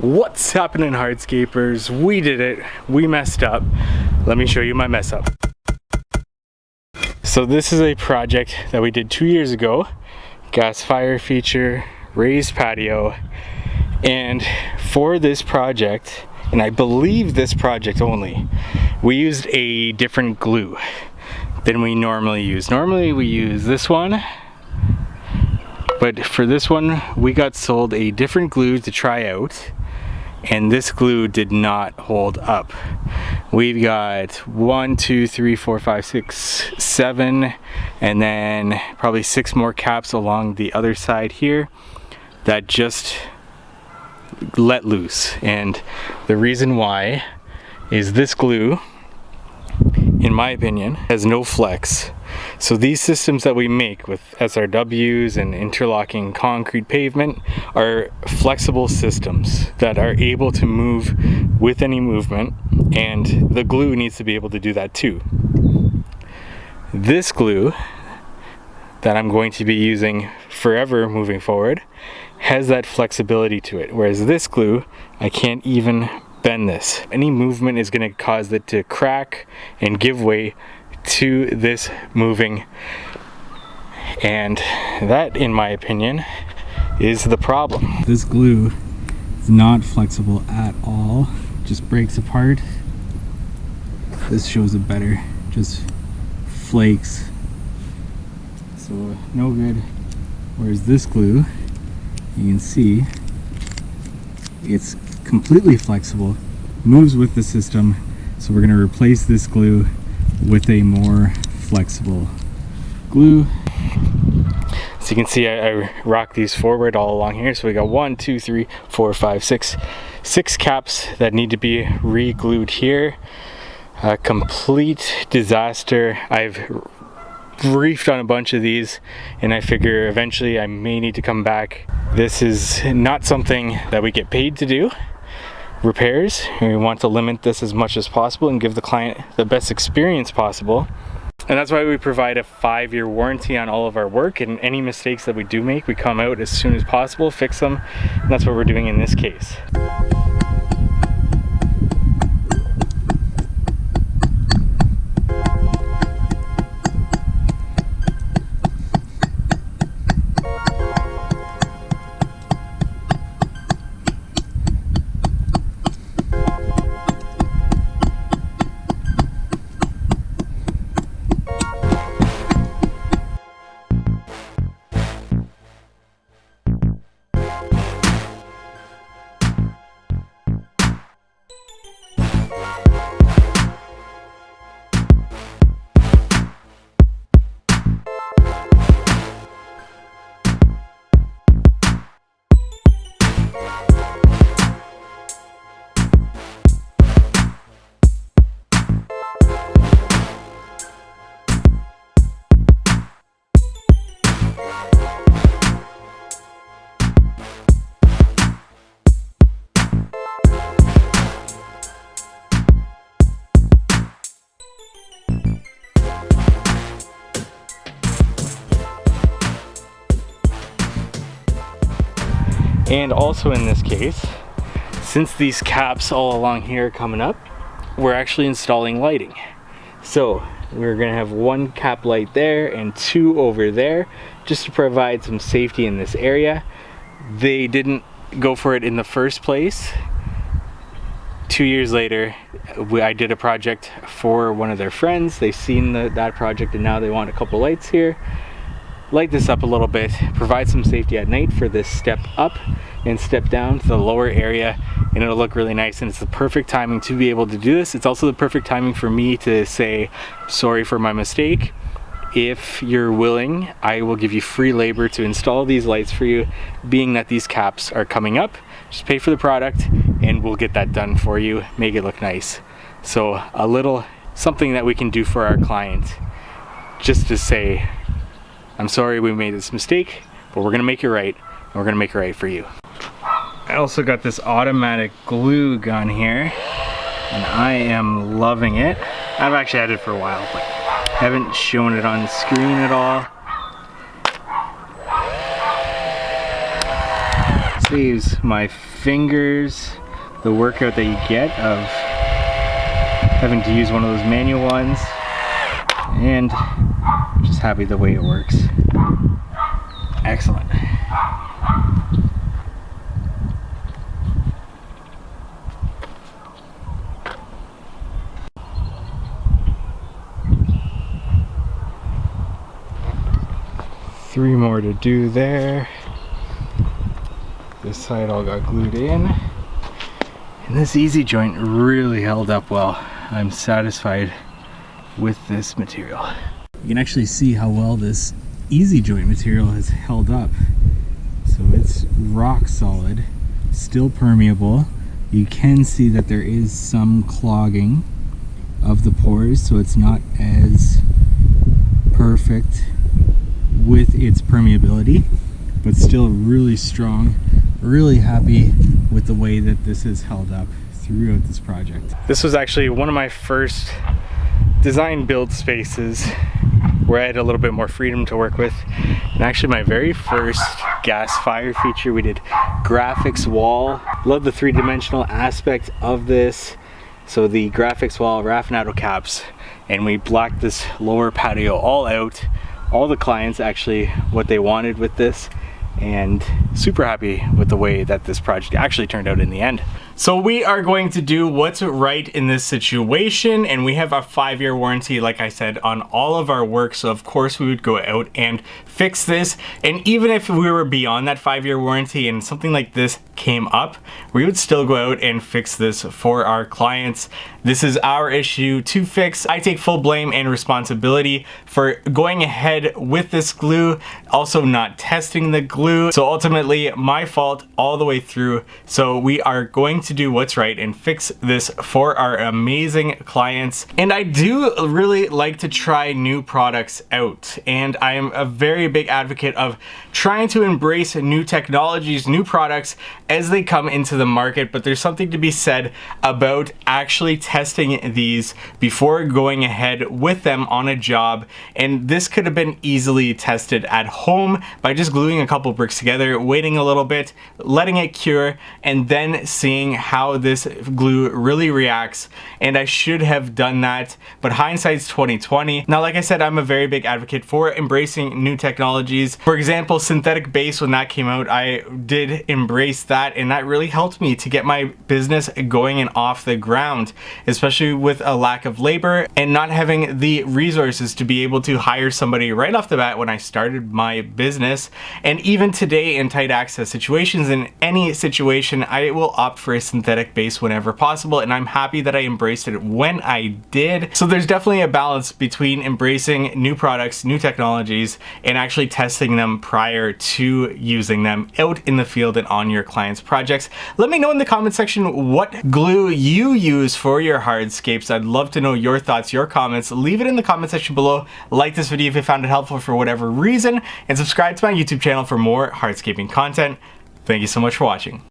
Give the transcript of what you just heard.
What's happening, Hardscapers? We did it. We messed up. Let me show you my mess up. So this is a project that we did 2 years ago. Gas fire feature, raised patio. And for this project, and I believe this project only, we used a different glue than we normally use. Normally we use this one, but for this one we got sold a different glue to try out, and this glue did not hold up. We've got 1, 2, 3, 4, 5, 6, 7, and then probably 6 more caps along the other side here that just let loose. And the reason why is this glue, in my opinion, has no flex. So these systems that we make with SRWs and interlocking concrete pavement are flexible systems that are able to move with any movement, and the glue needs to be able to do that too. This glue that I'm going to be using forever moving forward has that flexibility to it, whereas this glue, I can't even bend this. Any movement is going to cause it to crack and give way to this moving, and that, in my opinion, is the problem. This glue is not flexible at all, just breaks apart. This shows it better, just flakes, so no good. Whereas this glue, you can see it's completely flexible, moves with the system. So we're going to replace this glue with a more flexible glue. So you can see I rock these forward all along here. So we got 1, 2, 3, 4, 5, 6 caps that need to be re-glued here. A complete disaster. I've briefed on a bunch of these, and I figure eventually I may need to come back. This is not something that we get paid to do. Repairs, we want to limit this as much as possible and give the client the best experience possible, and that's why we provide a 5-year warranty on all of our work, and any mistakes that we do make, we come out as soon as possible, fix them, and that's what we're doing in this case. And also in this case, since these caps all along here are coming up, we're actually installing lighting. So we're gonna have 1 cap light there and 2 over there, just to provide some safety in this area. They didn't go for it in the first place. 2 years later, I did a project for one of their friends. They've seen that project, and now they want a couple lights here. Light this up a little bit, provide some safety at night for this step up and step down to the lower area, and it'll look really nice. And it's the perfect timing to be able to do this. It's also the perfect timing for me to say sorry for my mistake. If you're willing, I will give you free labor to install these lights for you, being that these caps are coming up. Just pay for the product and we'll get that done for you, make it look nice. So a little something that we can do for our client, just to say, I'm sorry we made this mistake, but we're gonna make it right, and we're gonna make it right for you. I also got this automatic glue gun here, and I am loving it. I've actually had it for a while, but haven't shown it on the screen at all. saves my fingers the workout that you get of having to use one of those manual ones, and I'm just happy the way it works. Excellent. Three more to do there. This side all got glued in. And this easy joint really held up well. I'm satisfied with this material. You can actually see how well this easy joint material has held up. So it's rock solid, still permeable. You can see that there is some clogging of the pores, so it's not as perfect with its permeability, but still really strong. Really happy with the way that this has held up throughout this project. This was actually one of my first design build spaces where I had a little bit more freedom to work with, and actually my very first gas fire feature. We did graphics wall. Love the three-dimensional aspect of this. So the graphics wall, raffinado caps, and we blacked this lower patio all out. All the clients actually what they wanted with this, and super happy with the way that this project actually turned out in the end. So we are going to do what's right in this situation, and we have a 5-year warranty, like I said, on all of our work. So of course we would go out and fix this. And even if we were beyond that 5-year warranty and something like this came up, we would still go out and fix this for our clients. This is our issue to fix. I take full blame and responsibility for going ahead with this glue, also not testing the glue. So ultimately my fault all the way through. So we are going to do what's right and fix this for our amazing clients. And I do really like to try new products out, and I am a very big advocate of trying to embrace new technologies, new products as they come into the market. But there's something to be said about actually testing these before going ahead with them on a job. And this could have been easily tested at home by just gluing a couple bricks together, waiting a little bit, letting it cure, and then seeing how this glue really reacts. And I should have done that, but hindsight's 2020. Now, like I said, I'm a very big advocate for embracing new technologies. For example, synthetic base, when that came out, I did embrace that, and that really helped me to get my business going and off the ground, especially with a lack of labor and not having the resources to be able to hire somebody right off the bat when I started my business. And even today in tight access situations, in any situation, I will opt for a synthetic base whenever possible, and I'm happy that I embraced it when I did. So there's definitely a balance between embracing new products, new technologies, and actually testing them prior to using them out in the field and on your clients' projects. Let me know in the comment section what glue you use for your hardscapes. I'd love to know your thoughts, your comments. Leave it in the comment section below. Like this video if you found it helpful for whatever reason, and subscribe to my YouTube channel for more hardscaping content. Thank you so much for watching.